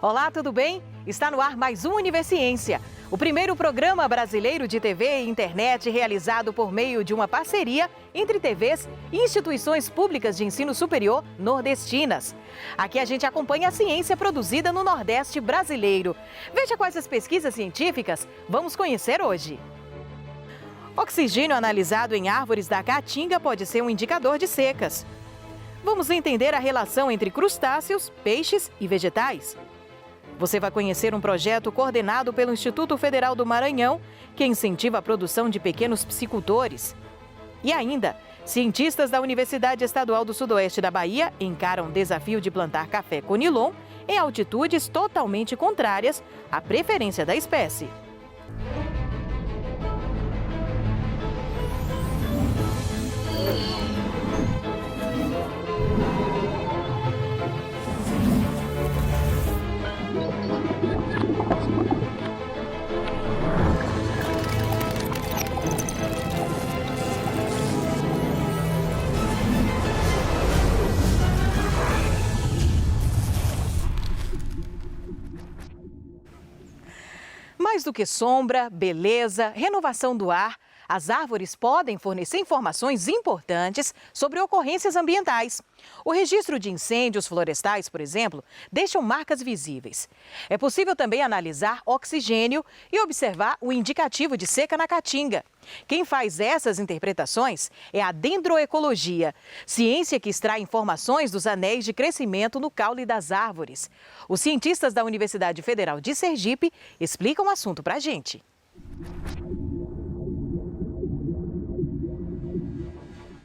Olá, tudo bem? Está no ar mais um Universiência, o primeiro programa brasileiro de TV e internet realizado por meio de uma parceria entre TVs e instituições públicas de ensino superior nordestinas. Aqui a gente acompanha a ciência produzida no Nordeste brasileiro. Veja quais as pesquisas científicas vamos conhecer hoje. Oxigênio analisado em árvores da Caatinga pode ser um indicador de secas. Vamos entender a relação entre crustáceos, peixes e vegetais. Você vai conhecer um projeto coordenado pelo Instituto Federal do Maranhão, que incentiva a produção de pequenos piscicultores. E ainda, cientistas da Universidade Estadual do Sudoeste da Bahia encaram o desafio de plantar café conilon em altitudes totalmente contrárias à preferência da espécie. Mais do que sombra, beleza, renovação do ar, as árvores podem fornecer informações importantes sobre ocorrências ambientais. O registro de incêndios florestais, por exemplo, deixam marcas visíveis. É possível também analisar oxigênio e observar o indicativo de seca na Caatinga. Quem faz essas interpretações é a dendroecologia, ciência que extrai informações dos anéis de crescimento no caule das árvores. Os cientistas da Universidade Federal de Sergipe explicam o assunto pra gente.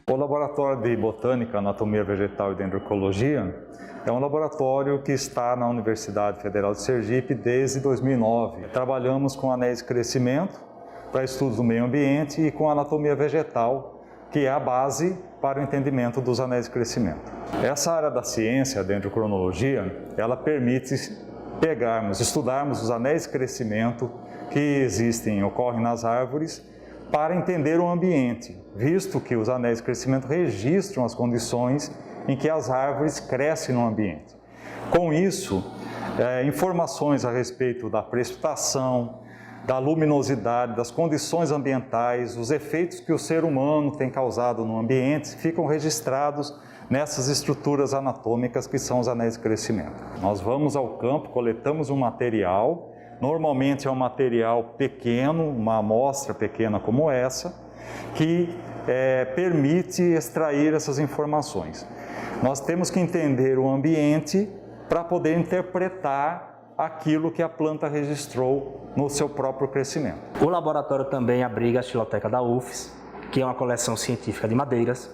O Laboratório de Botânica, Anatomia Vegetal e Dendroecologia é um laboratório que está na Universidade Federal de Sergipe desde 2009. Trabalhamos com anéis de crescimento para estudos do meio ambiente e com anatomia vegetal, que é a base para o entendimento dos anéis de crescimento. Essa área da ciência, a dendrocronologia, ela permite estudarmos os anéis de crescimento que existem, ocorrem nas árvores, para entender o ambiente, visto que os anéis de crescimento registram as condições em que as árvores crescem no ambiente. Com isso, informações a respeito da precipitação, da luminosidade, das condições ambientais, os efeitos que o ser humano tem causado no ambiente, ficam registrados nessas estruturas anatômicas que são os anéis de crescimento. Nós vamos ao campo, coletamos um material. Normalmente é um material pequeno, uma amostra pequena como essa, que permite extrair essas informações. Nós temos que entender o ambiente para poder interpretar aquilo que a planta registrou no seu próprio crescimento. O laboratório também abriga a Xiloteca da UFES, que é uma coleção científica de madeiras.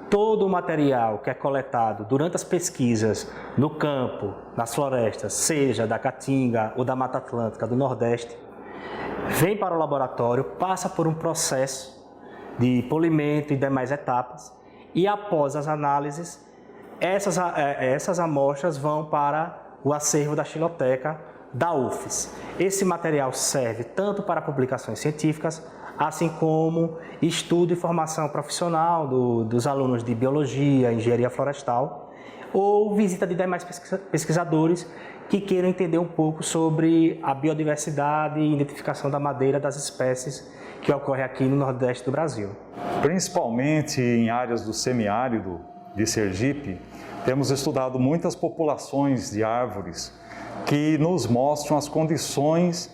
Todo o material que é coletado durante as pesquisas no campo, nas florestas, seja da Caatinga ou da Mata Atlântica do Nordeste, vem para o laboratório, passa por um processo de polimento e demais etapas, e após as análises, essas amostras vão para o acervo da Xiloteca da UFES. Esse material serve tanto para publicações científicas, assim como estudo e formação profissional dos alunos de biologia, engenharia florestal, ou visita de demais pesquisadores que queiram entender um pouco sobre a biodiversidade e identificação da madeira das espécies que ocorre aqui no Nordeste do Brasil. Principalmente em áreas do semiárido de Sergipe, temos estudado muitas populações de árvores que nos mostram as condições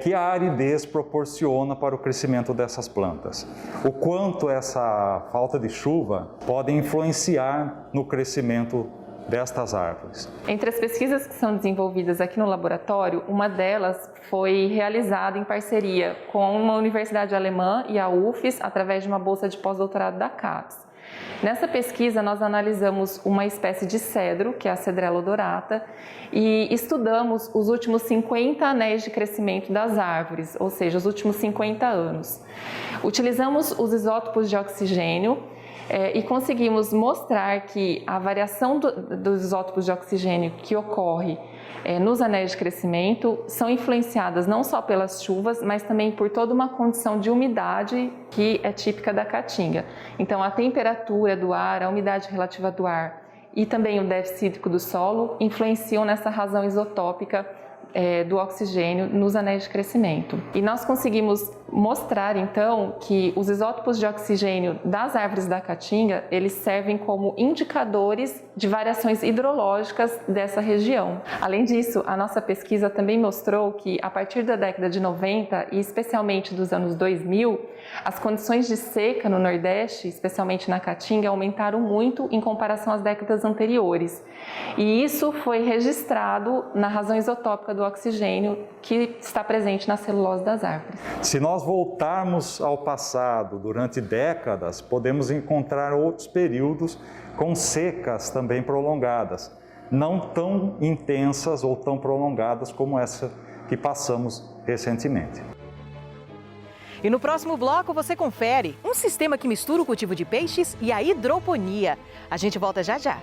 que a aridez proporciona para o crescimento dessas plantas. O quanto essa falta de chuva pode influenciar no crescimento destas árvores. Entre as pesquisas que são desenvolvidas aqui no laboratório, uma delas foi realizada em parceria com uma universidade alemã e a UFES, através de uma bolsa de pós-doutorado da CAPES. Nessa pesquisa, nós analisamos uma espécie de cedro, que é a Cedrela odorata, e estudamos os últimos 50 anéis de crescimento das árvores, ou seja, os últimos 50 anos. Utilizamos os isótopos de oxigênio e conseguimos mostrar que a variação dos isótopos de oxigênio que ocorre nos anéis de crescimento são influenciadas não só pelas chuvas, mas também por toda uma condição de umidade que é típica da Caatinga. Então, a temperatura do ar, a umidade relativa do ar e também o déficit hídrico do solo influenciam nessa razão isotópica do oxigênio nos anéis de crescimento. E nós conseguimos mostrar, então, que os isótopos de oxigênio das árvores da caatinga, eles servem como indicadores de variações hidrológicas dessa região. Além disso, a nossa pesquisa também mostrou que, a partir da década de 90 e especialmente dos anos 2000, as condições de seca no Nordeste, especialmente na caatinga, aumentaram muito em comparação às décadas anteriores. E isso foi registrado na razão isotópica do oxigênio que está presente na celulose das árvores. Se nós voltarmos ao passado durante décadas, podemos encontrar outros períodos com secas também prolongadas, não tão intensas ou tão prolongadas como essa que passamos recentemente. E no próximo bloco você confere um sistema que mistura o cultivo de peixes e a hidroponia. A gente volta já já.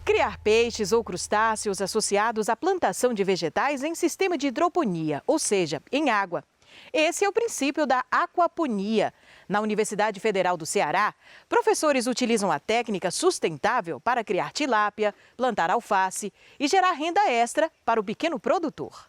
Criar peixes ou crustáceos associados à plantação de vegetais em sistema de hidroponia, ou seja, em água. Esse é o princípio da aquaponia. Na Universidade Federal do Ceará, professores utilizam a técnica sustentável para criar tilápia, plantar alface e gerar renda extra para o pequeno produtor.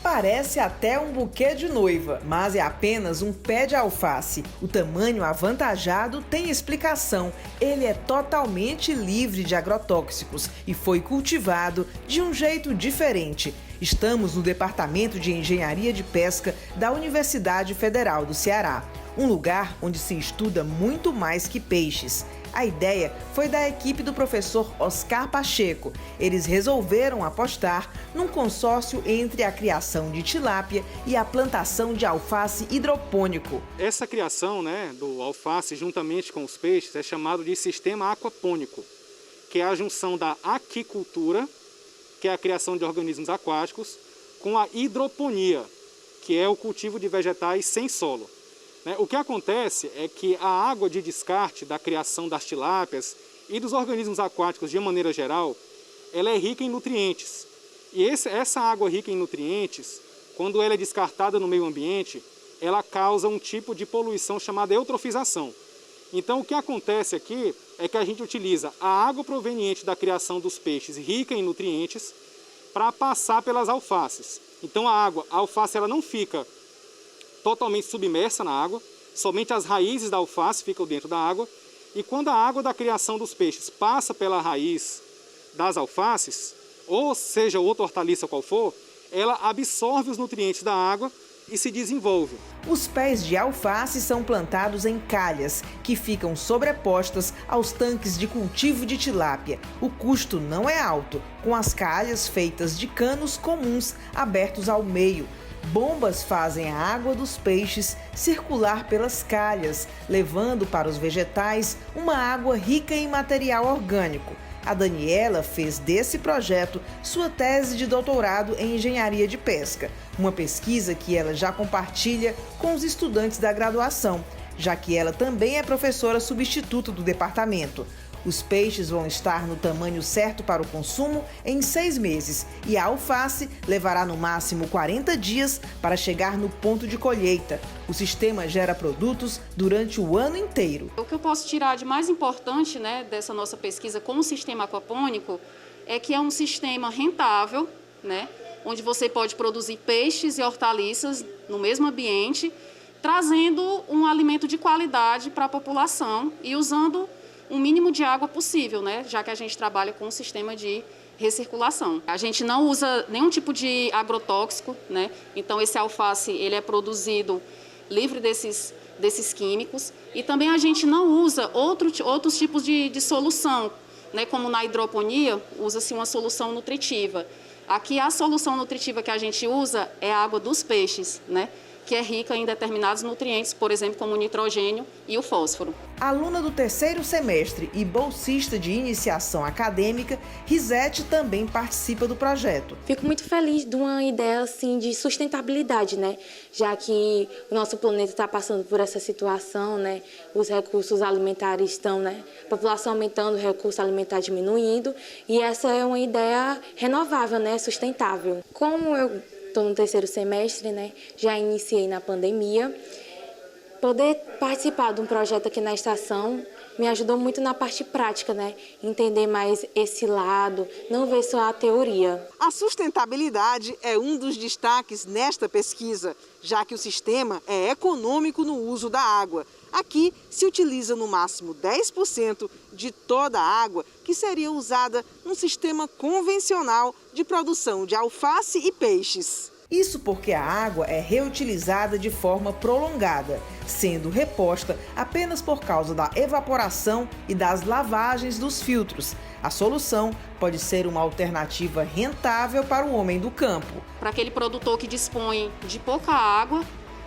Parece até um buquê de noiva, mas é apenas um pé de alface. O tamanho avantajado tem explicação. Ele é totalmente livre de agrotóxicos e foi cultivado de um jeito diferente. Estamos no Departamento de Engenharia de Pesca da Universidade Federal do Ceará, um lugar onde se estuda muito mais que peixes. A ideia foi da equipe do professor Oscar Pacheco. Eles resolveram apostar num consórcio entre a criação de tilápia e a plantação de alface hidropônico. Essa criação, do alface juntamente com os peixes é chamado de sistema aquapônico, que é a junção da aquicultura, que é a criação de organismos aquáticos, com a hidroponia, que é o cultivo de vegetais sem solo. O que acontece é que a água de descarte da criação das tilápias e dos organismos aquáticos de maneira geral, ela é rica em nutrientes. E essa água rica em nutrientes, quando ela é descartada no meio ambiente, ela causa um tipo de poluição chamada eutrofização. Então o que acontece aqui é que a gente utiliza a água proveniente da criação dos peixes rica em nutrientes para passar pelas alfaces. Então a alface ela não fica totalmente submersa na água, somente as raízes da alface ficam dentro da água, e quando a água da criação dos peixes passa pela raiz das alfaces, ou seja, outra hortaliça qual for, ela absorve os nutrientes da água e se desenvolve. Os pés de alface são plantados em calhas, que ficam sobrepostas aos tanques de cultivo de tilápia. O custo não é alto, com as calhas feitas de canos comuns abertos ao meio. Bombas fazem a água dos peixes circular pelas calhas, levando para os vegetais uma água rica em material orgânico. A Daniela fez desse projeto sua tese de doutorado em engenharia de pesca, uma pesquisa que ela já compartilha com os estudantes da graduação, já que ela também é professora substituta do departamento. Os peixes vão estar no tamanho certo para o consumo em 6 meses e a alface levará no máximo 40 dias para chegar no ponto de colheita. O sistema gera produtos durante o ano inteiro. O que eu posso tirar de mais importante dessa nossa pesquisa com o sistema aquapônico é que é um sistema rentável, onde você pode produzir peixes e hortaliças no mesmo ambiente, trazendo um alimento de qualidade para a população e usando o mínimo de água possível, já que a gente trabalha com um sistema de recirculação. A gente não usa nenhum tipo de agrotóxico, então esse alface ele é produzido livre desses químicos, e também a gente não usa outros tipos de solução, como na hidroponia, usa-se uma solução nutritiva. Aqui a solução nutritiva que a gente usa é a água dos peixes, que é rica em determinados nutrientes, por exemplo, como o nitrogênio e o fósforo. Aluna do 3º semestre e bolsista de iniciação acadêmica, Risete também participa do projeto. Fico muito feliz de uma ideia assim, de sustentabilidade, né? Já que o nosso planeta está passando por essa situação, né? Os recursos alimentares estão, né? A população aumentando, o recurso alimentar diminuindo, e essa é uma ideia renovável, né? Sustentável. Como eu estou no 3º semestre, né? Já iniciei na pandemia. Poder participar de um projeto aqui na estação me ajudou muito na parte prática, né? Entender mais esse lado, não ver só a teoria. A sustentabilidade é um dos destaques nesta pesquisa, já que o sistema é econômico no uso da água. Aqui se utiliza no máximo 10% de toda a água que seria usada num sistema convencional de produção de alface e peixes. Isso porque a água é reutilizada de forma prolongada, sendo reposta apenas por causa da evaporação e das lavagens dos filtros. A solução pode ser uma alternativa rentável para o homem do campo. Para aquele produtor que dispõe de pouca água,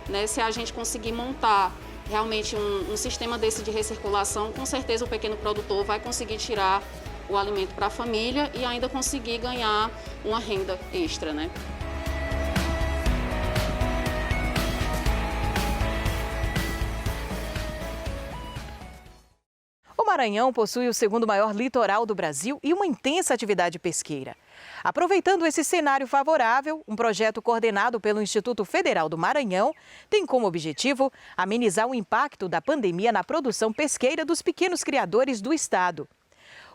né, se a gente conseguir montar realmente um sistema desse de recirculação, com certeza o pequeno produtor vai conseguir tirar o alimento para a família e ainda conseguir ganhar uma renda extra, né? O Maranhão possui o 2º maior litoral do Brasil e uma intensa atividade pesqueira. Aproveitando esse cenário favorável, um projeto coordenado pelo Instituto Federal do Maranhão tem como objetivo amenizar o impacto da pandemia na produção pesqueira dos pequenos criadores do estado.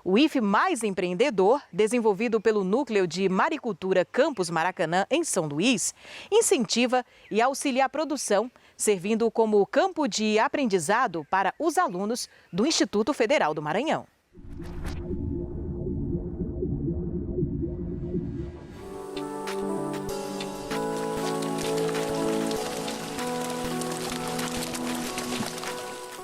O IFE Mais Empreendedor, desenvolvido pelo Núcleo de Maricultura Campus Maracanã, em São Luís, incentiva e auxilia a produção, servindo como campo de aprendizado para os alunos do Instituto Federal do Maranhão.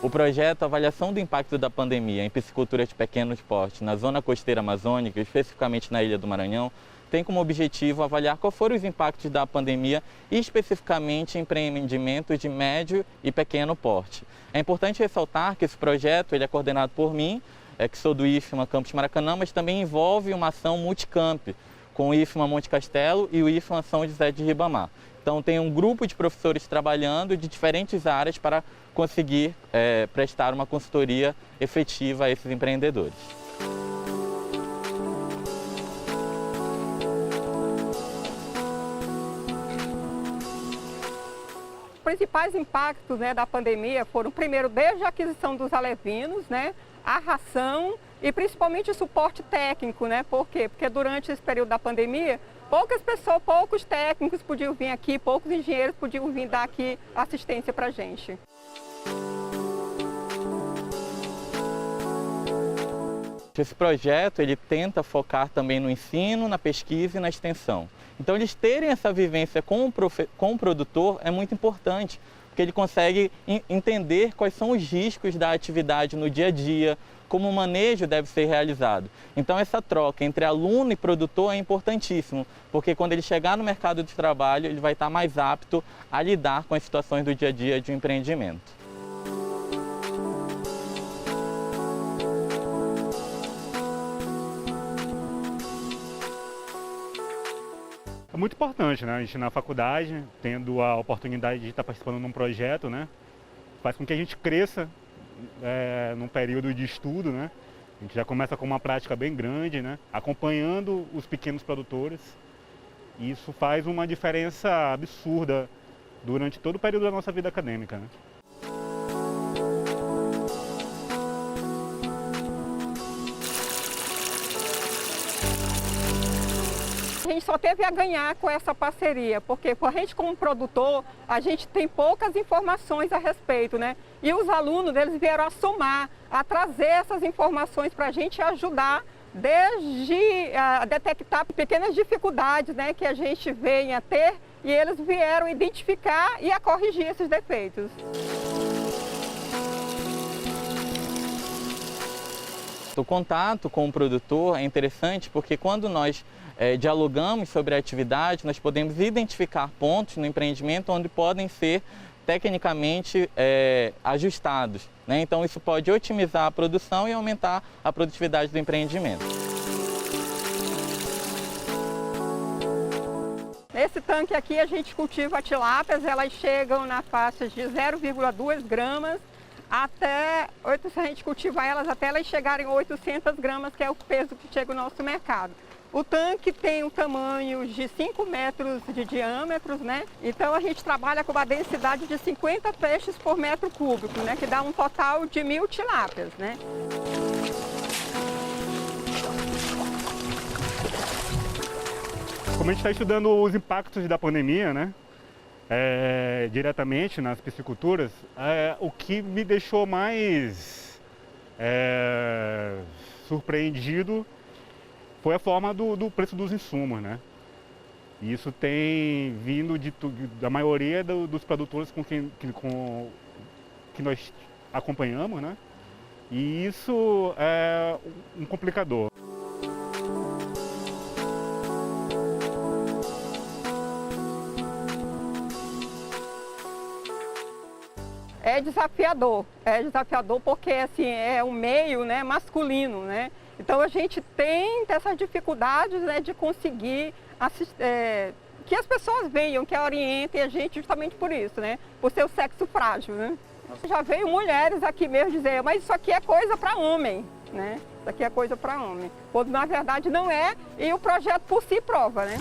O projeto Avaliação do Impacto da Pandemia em Piscicultura de Pequeno Porte na Zona Costeira Amazônica, especificamente na Ilha do Maranhão, tem como objetivo avaliar quais foram os impactos da pandemia e especificamente em empreendimentos de médio e pequeno porte. É importante ressaltar que esse projeto ele é coordenado por mim, que sou do IFMA Campus Maracanã, mas também envolve uma ação multicamp com o IFMA Monte Castelo e o IFMA São José de Ribamar. Então tem um grupo de professores trabalhando de diferentes áreas para conseguir prestar uma consultoria efetiva a esses empreendedores. Os principais impactos, né, da pandemia foram, primeiro, desde a aquisição dos alevinos, né, a ração e principalmente o suporte técnico, né? Por quê? Porque durante esse período da pandemia, poucas pessoas, poucos técnicos podiam vir aqui, poucos engenheiros podiam vir dar aqui assistência para a gente. Esse projeto ele tenta focar também no ensino, na pesquisa e na extensão. Então eles terem essa vivência com o produtor é muito importante, porque ele consegue entender quais são os riscos da atividade no dia a dia, como o manejo deve ser realizado. Então essa troca entre aluno e produtor é importantíssimo, porque quando ele chegar no mercado de trabalho, ele vai estar mais apto a lidar com as situações do dia a dia de um empreendimento. É muito importante, né? A gente na faculdade, tendo a oportunidade de estar participando de um projeto, né? Faz com que a gente cresça num período de estudo, né? A gente já começa com uma prática bem grande, né? Acompanhando os pequenos produtores. E isso faz uma diferença absurda durante todo o período da nossa vida acadêmica, né? A gente só teve a ganhar com essa parceria, porque a gente como produtor, a gente tem poucas informações a respeito, né? E os alunos, eles vieram a somar, a trazer essas informações para a gente ajudar, desde a detectar pequenas dificuldades, né, que a gente venha a ter, e eles vieram identificar e a corrigir esses defeitos. o contato com o produtor é interessante porque quando nós dialogamos sobre a atividade, nós podemos identificar pontos no empreendimento onde podem ser tecnicamente ajustados, né? Então isso pode otimizar a produção e aumentar a produtividade do empreendimento. Nesse tanque aqui a gente cultiva tilápias, elas chegam na faixa de 0,2 gramas até, a gente cultiva elas até elas chegarem a 800 gramas, que é o peso que chega no nosso mercado. O tanque tem um tamanho de 5 metros de diâmetro, né? Então a gente trabalha com uma densidade de 50 peixes por metro cúbico, né? Que dá um total de 1000 tilápias, né? Como a gente está estudando os impactos da pandemia, né? Diretamente nas pisciculturas, o que me deixou mais surpreendido foi a forma do preço dos insumos, né? E isso tem vindo da maioria dos produtores que nós acompanhamos, né? E isso é um complicador. É desafiador porque assim, é um meio, né, masculino, né? Então a gente tem essas dificuldades, né, de conseguir que as pessoas venham, que orientem a gente justamente por isso, né? Por ser o sexo frágil, né? Já veio mulheres aqui mesmo dizer, mas isso aqui é coisa para homem, né? Isso aqui é coisa para homem. Quando na verdade não é, e o projeto por si prova, né?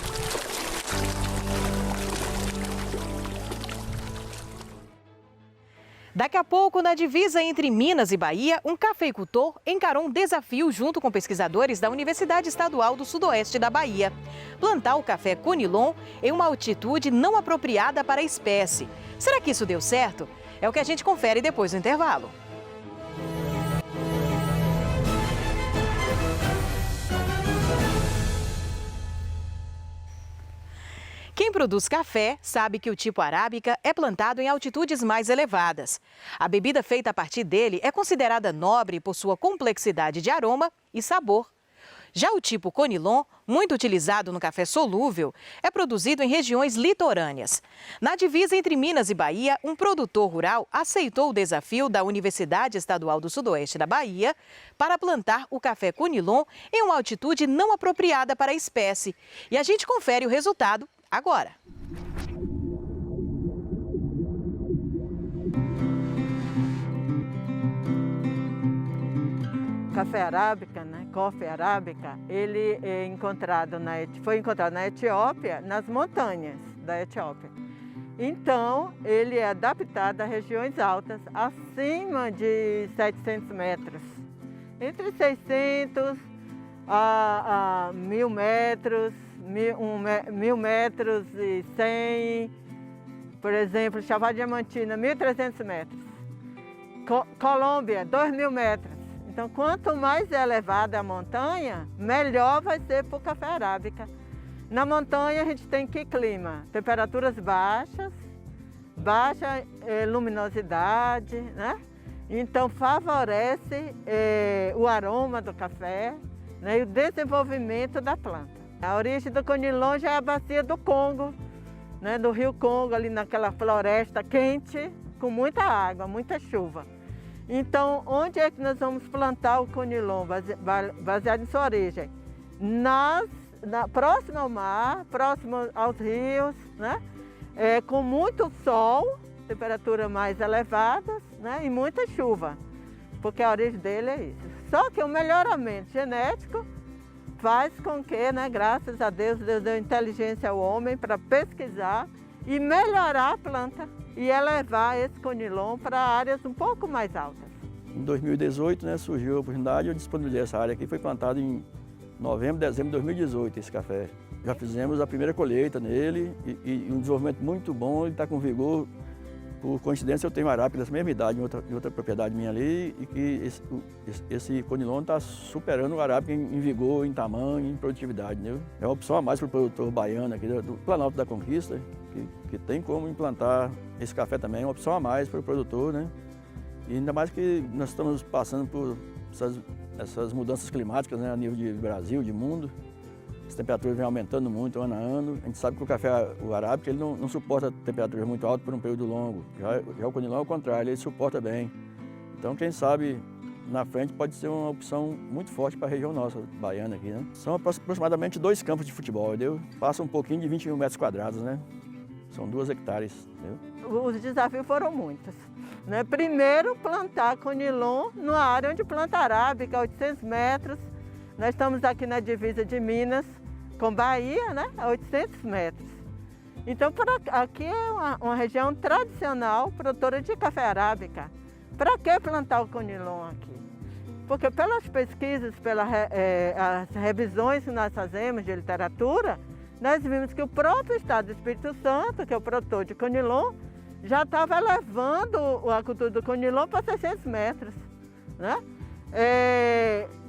Daqui a pouco, na divisa entre Minas e Bahia, um cafeicultor encarou um desafio junto com pesquisadores da Universidade Estadual do Sudoeste da Bahia. Plantar o café Conilon em uma altitude não apropriada para a espécie. Será que isso deu certo? É o que a gente confere depois do intervalo. Quem produz café sabe que o tipo arábica é plantado em altitudes mais elevadas. A bebida feita a partir dele é considerada nobre por sua complexidade de aroma e sabor. Já o tipo Conilon, muito utilizado no café solúvel, é produzido em regiões litorâneas. Na divisa entre Minas e Bahia, um produtor rural aceitou o desafio da Universidade Estadual do Sudoeste da Bahia para plantar o café Conilon em uma altitude não apropriada para a espécie. E a gente confere o resultado agora. Café arábica, né? Coffee arábica, ele foi encontrado na Etiópia, nas montanhas da Etiópia. Então, ele é adaptado a regiões altas, acima de 700 metros. Entre 600 a 1000 metros, 1000 metros e 100, por exemplo, Chapada Diamantina, 1.300 metros. Colômbia, 2.000 metros. Então, quanto mais elevada a montanha, melhor vai ser para o café arábica. Na montanha, a gente tem que clima? Temperaturas baixas, baixa luminosidade, né? Então, favorece o aroma do café, né? E o desenvolvimento da planta. A origem do Conilon já é a bacia do Congo, né? Do rio Congo, ali naquela floresta quente, com muita água, muita chuva. Então, onde é que nós vamos plantar o Conilon, baseado em sua origem? Próximo ao mar, próximo aos rios, né? Com muito sol, temperatura mais elevadas, né? E muita chuva, porque a origem dele é isso. Só que o melhoramento genético faz com que, né, graças a Deus deu inteligência ao homem para pesquisar e melhorar a planta e elevar esse Conilon para áreas um pouco mais altas. Em 2018, né, surgiu a oportunidade, eu disponibilizei essa área aqui, foi plantado em novembro, dezembro de 2018 esse café. Já fizemos a primeira colheita nele e um desenvolvimento muito bom, ele está com vigor. Por coincidência, eu tenho arábica dessa mesma idade em outra propriedade minha ali e que esse Conilon está superando o arábica em vigor, em tamanho, em produtividade. Entendeu? É uma opção a mais para o produtor baiano aqui do Planalto da Conquista, que tem como implantar esse café também, é uma opção a mais para o produtor, né? E ainda mais que nós estamos passando por essas mudanças climáticas, né, a nível de Brasil, de mundo. As temperaturas vêm aumentando muito ano a ano. A gente sabe que o café, o arábica, ele não suporta temperaturas muito altas por um período longo. Já o conilon é o contrário, ele suporta bem. Então, quem sabe, na frente pode ser uma opção muito forte para a região nossa, baiana aqui, né? São aproximadamente 2 campos de futebol, entendeu? Passa um pouquinho de 21 metros quadrados, né? São 2 hectares, entendeu? Os desafios foram muitos, né? Primeiro, plantar conilon numa área onde planta arábica, 800 metros. Nós estamos aqui na divisa de Minas com Bahia, né? A 800 metros. Então, aqui é uma região tradicional, produtora de café arábica. Para que plantar o conilon aqui? Porque pelas pesquisas, as revisões que nós fazemos de literatura, nós vimos que o próprio estado do Espírito Santo, que é o produtor de conilon, já estava levando a cultura do conilon para 600 metros, né?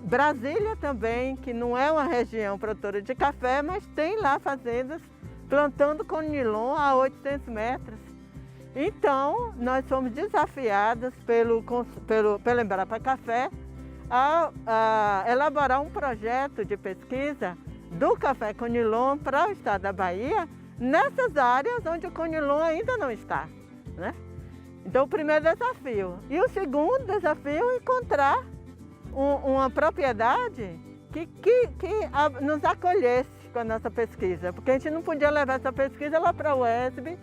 Brasília também, que não é uma região produtora de café, mas tem lá fazendas plantando conilon a 800 metros. Então, nós fomos desafiadas pela Embrapa Café a elaborar um projeto de pesquisa do café conilon para o estado da Bahia, nessas áreas onde o conilon ainda não está, né? Então, o primeiro desafio. E o segundo desafio é encontrar uma propriedade que nos acolhesse com a nossa pesquisa, porque a gente não podia levar essa pesquisa lá para o UESB.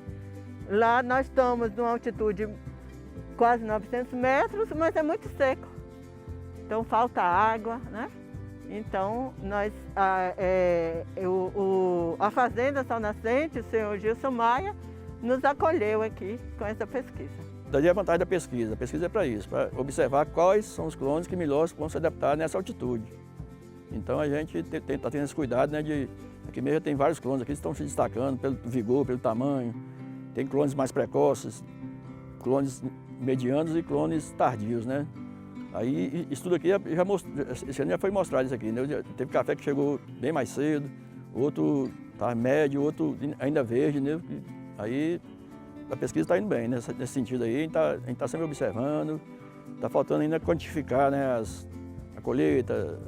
Lá nós estamos numa altitude quase 900 metros, mas é muito seco. Então falta água, né? Então a Fazenda Sol Nascente, o senhor Gilson Maia, nos acolheu aqui com essa pesquisa. Daí a vantagem da pesquisa. A pesquisa é para isso, para observar quais são os clones que melhor vão se adaptar nessa altitude. Então a gente está tendo esse cuidado, né, aqui mesmo tem vários clones aqui que estão se destacando pelo vigor, pelo tamanho. Tem clones mais precoces, clones medianos e clones tardios, né? Aí isso tudo aqui esse ano já foi mostrado isso aqui, né? Teve café que chegou bem mais cedo, outro está médio, outro ainda verde, né? Aí a pesquisa está indo bem, né? Nesse sentido aí, a gente está sempre observando, está faltando ainda quantificar, né, a colheita.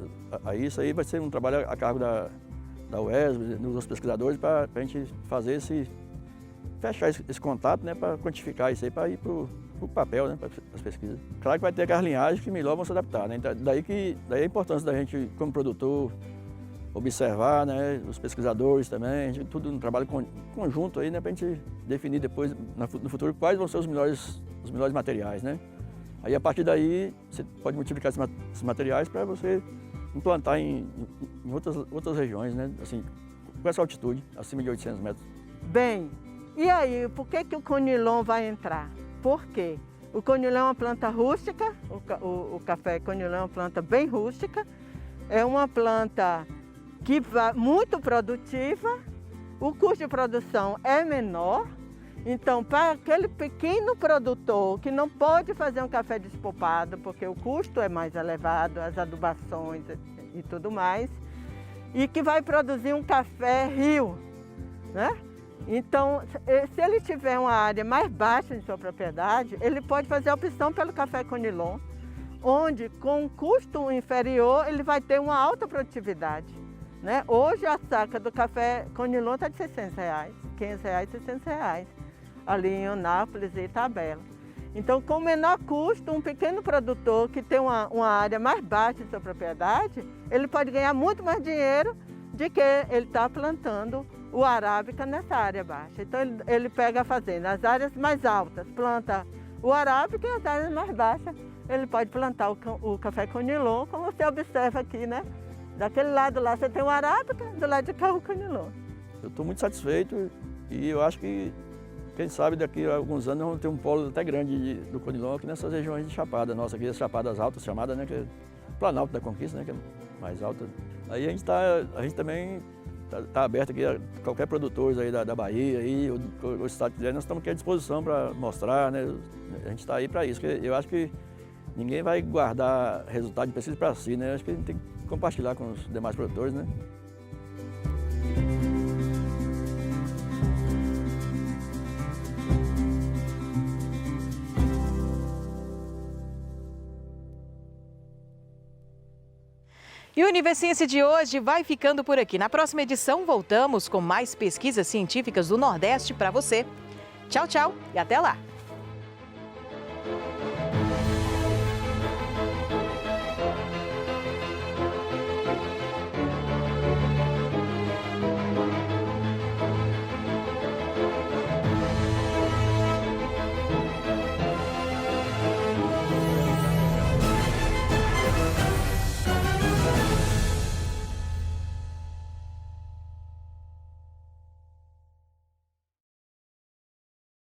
Aí isso aí vai ser um trabalho a cargo da UESB, dos pesquisadores, para a gente fazer fechar esse contato, né, para quantificar isso aí, para ir para o papel, né, para as pesquisas. Claro que vai ter aquelas linhagens que melhor vão se adaptar, né? Então, daí a importância da gente, como produtor, observar, né, os pesquisadores também, a gente, tudo um trabalho conjunto aí, né, para a gente definir depois, no futuro, quais vão ser os melhores materiais, né? Aí, a partir daí, você pode multiplicar esses materiais para você implantar em outras regiões, né, assim, com essa altitude, acima de 800 metros. Bem, e aí, por que o conilon vai entrar? Por quê? O conilon é uma planta rústica, o café conilon é uma planta bem rústica, é uma planta que vai muito produtiva, o custo de produção é menor, então para aquele pequeno produtor que não pode fazer um café despolpado, porque o custo é mais elevado, as adubações e tudo mais, e que vai produzir um café rio, né? Então, se ele tiver uma área mais baixa em sua propriedade, ele pode fazer a opção pelo café conilon, onde com um custo inferior ele vai ter uma alta produtividade, né? Hoje a saca do café conilon está de R$600, R$500, R$600, ali em Eunápolis e Itabela. Então, com menor custo, um pequeno produtor que tem uma área mais baixa em sua propriedade, ele pode ganhar muito mais dinheiro de que ele está plantando o arábica nessa área baixa. Então ele pega a fazenda, as áreas mais altas planta o arábica e as áreas mais baixas ele pode plantar o café conilon, como você observa aqui, né? Daquele lado lá você tem o arábica, do lado de cá o conilon. Eu estou muito satisfeito e eu acho que, quem sabe, daqui a alguns anos nós vamos ter um polo até grande do conilon aqui nessas regiões de Chapada, nossa, aqui as Chapadas Altas, chamada, né? Que é Planalto da Conquista, né? Que é mais alta. Aí a gente também está aberto aqui a qualquer produtor aí da Bahia, aí, o estado quiser, nós estamos aqui à disposição para mostrar, né? A gente está aí para isso, porque eu acho que ninguém vai guardar resultado de pesquisa para si, né? Acho que a gente tem que compartilhar com os demais produtores, né? E o Universiência de hoje vai ficando por aqui. Na próxima edição, voltamos com mais pesquisas científicas do Nordeste para você. Tchau, tchau e até lá!